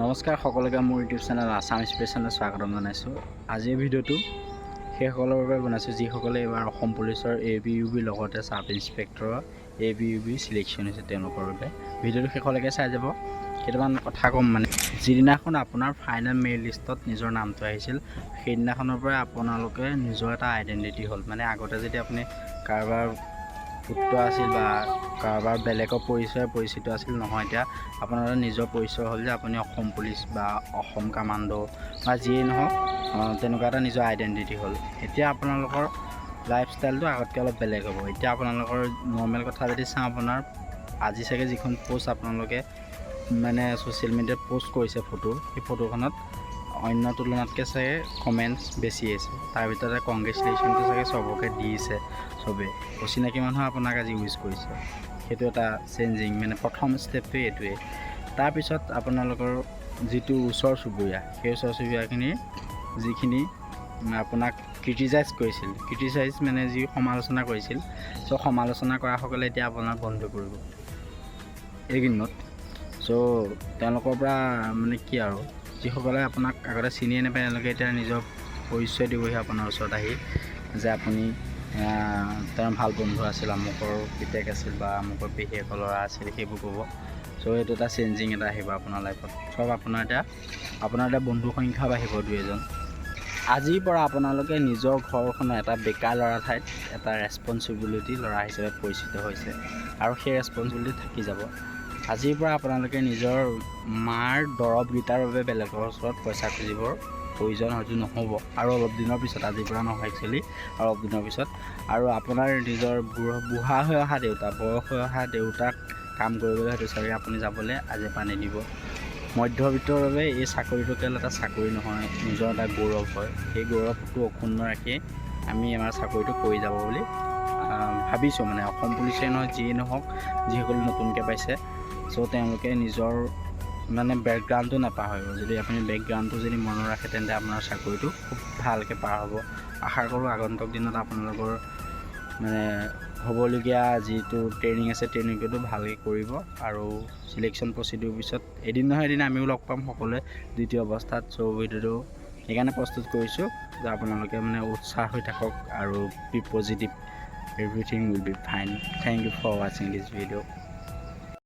নমস্কাৰ সকলোকে মোৰ ইউটিউব চেনেল আসাম ইনস্পিৰেশ্যনলৈ স্বাগতম জনাইছোঁ। আজিৰ ভিডিঅ'টো সেইসকলৰ বাবে বনাইছোঁ যিসকলে এইবাৰ অসম পুলিচৰ ABUB লগতে চাব ইন্সপেক্টৰৰ ABUB চিলেকশ্যন হৈছে তেওঁলোকৰ বাবে। ভিডিঅ'টো শেষলৈকে চাই যাব। কেইটামান কথা ক'ম মানে যিদিনাখন আপোনাৰ ফাইনেল মেৰিট লিষ্টত নিজৰ নামটো আহিছিল সেইদিনাখনৰ পৰাই আপোনালোকে নিজৰ এটা আইডেণ্টিটি হ'ল। মানে আগতে যদি আপুনি কাৰোবাৰ পুত্ৰ আছিল বা কাৰোবাৰ বেলেগৰ পৰিচিত আছিল নহয়, এতিয়া আপোনাৰ নিজৰ পৰিচয় হ'ল যে আপুনি অসম পুলিচ বা অসম কামাণ্ডো বা যিয়েই নহওক তেনেকুৱা এটা নিজৰ আইডেণ্টিটি হ'ল। এতিয়া আপোনালোকৰ লাইফষ্টাইলটো আগতকৈ অলপ বেলেগ হ'ব। এতিয়া আপোনালোকৰ নৰ্মেল কথা যদি চাওঁ, আপোনাৰ আজি চাগে যিখন পোষ্ট আপোনালোকে মানে ছ'চিয়েল মিডিয়াত পোষ্ট কৰিছে ফটো, সেই ফটোখনত অন্য তুলনাতকৈ চাগে কমেণ্টছ বেছি আছে। তাৰ ভিতৰতে কংগ্ৰেচুলেশ্যনটো চাগে চবকে দিছে, চবেই অচিনাকি মানুহে আপোনাক আজি উইচ কৰিছে। সেইটো এটা চেঞ্জিং, মানে প্ৰথম ষ্টেপটোৱে এইটোৱে। তাৰপিছত আপোনালোকৰ যিটো ওচৰ চুবুৰীয়া, সেই ওচৰ চুবুৰীয়াখিনিৰ যিখিনি আপোনাক ক্ৰিটিচাইজ মানে যি সমালোচনা কৰিছিল, চ' সমালোচনা কৰাসকলে এতিয়া আপোনাৰ বন্ধু কৰিব এইকেইদিনত। চ' তেওঁলোকৰ পৰা মানে কি আৰু, যিসকলে আপোনাক আগতে চিনিয়ে নাপায় তেওঁলোকে এতিয়া নিজৰ পৰিচয় দিবহি আপোনাৰ ওচৰত আহি যে আপুনি তেওঁৰ ভাল বন্ধু আছিল, আমুকৰ পিতেক আছিল বা আমুকৰ পেহীয়েকৰ ল'ৰা আছিল, সেইবোৰ ক'ব। চ' এইটো এটা চেঞ্জিং এটা আহিব আপোনাৰ লাইফত। চব আপোনাৰ এতিয়া বন্ধুৰ সংখ্যা বাঢ়িব 2-এজন। আজিৰ পৰা আপোনালোকে নিজৰ ঘৰখনৰ এটা বেকাৰ ল'ৰা ঠাইত এটা ৰেচপনচিবিলিটি ল'ৰা হিচাপে পৰিচিত হৈছে আৰু সেই ৰেচপনচিবিলিটি থাকি যাব। আজিৰ পৰা আপোনালোকে নিজৰ মাৰ দৰৱকেইটাৰ বাবে বেলেগৰ ওচৰত পইচা খুজিবৰ প্ৰয়োজন হয়তো নহ'ব আৰু অলপ দিনৰ পিছত, আজিৰ পৰা নহয় একচুৱেলি, আৰু অলপ দিনৰ পিছত। আৰু আপোনাৰ নিজৰ বুঢ়া হৈ অহা দেউতা, বয়স হৈ অহা দেউতাক কাম কৰিবলৈ হয়তো চাগে আপুনি যাবলৈ আজিৰ পৰা নিদিব। মধ্যবিত্তৰ বাবে এই চাকৰিটো কেৱল এটা চাকৰি নহয়, নিজৰ এটা গৌৰৱ হয়। সেই গৌৰৱটো অক্ষুণ্ণ ৰাখি আমি আমাৰ চাকৰিটো কৰি যাব বুলি ভাবিছোঁ। মানে অসম পুলিচেই নহয়, যিয়েই নহওক, যিসকলে নতুনকৈ পাইছে, চ' তেওঁলোকে নিজৰ মানে বেকগ্ৰাউণ্ডটো নাপাহৰিব। যদি আপুনি বেকগ্ৰাউণ্ডটো যদি মনত ৰাখে তেন্তে আপোনাৰ চাকৰিটো খুব ভালকৈ পাৰ হ'ব। আশা কৰোঁ আগন্তুক দিনত আপোনালোকৰ মানে হ'বলগীয়া যিটো ট্ৰেইনিং আছে, ট্ৰেইনিংটো ভালকৈ কৰিব আৰু চিলেকশ্যন প্ৰচিডিউৰ পিছত এদিন নহয় এদিন আমিও লগ পাম সকলোৱে দ্বিতীয় অৱস্থাত। চ' ভিডিঅ'টো সেইকাৰণে প্ৰস্তুত কৰিছোঁ যে আপোনালোকে মানে উৎসাহ হৈ থাকক আৰু be positive, everything will be fine. Thank you for ৱাচিং দিছ ভিডিঅ'।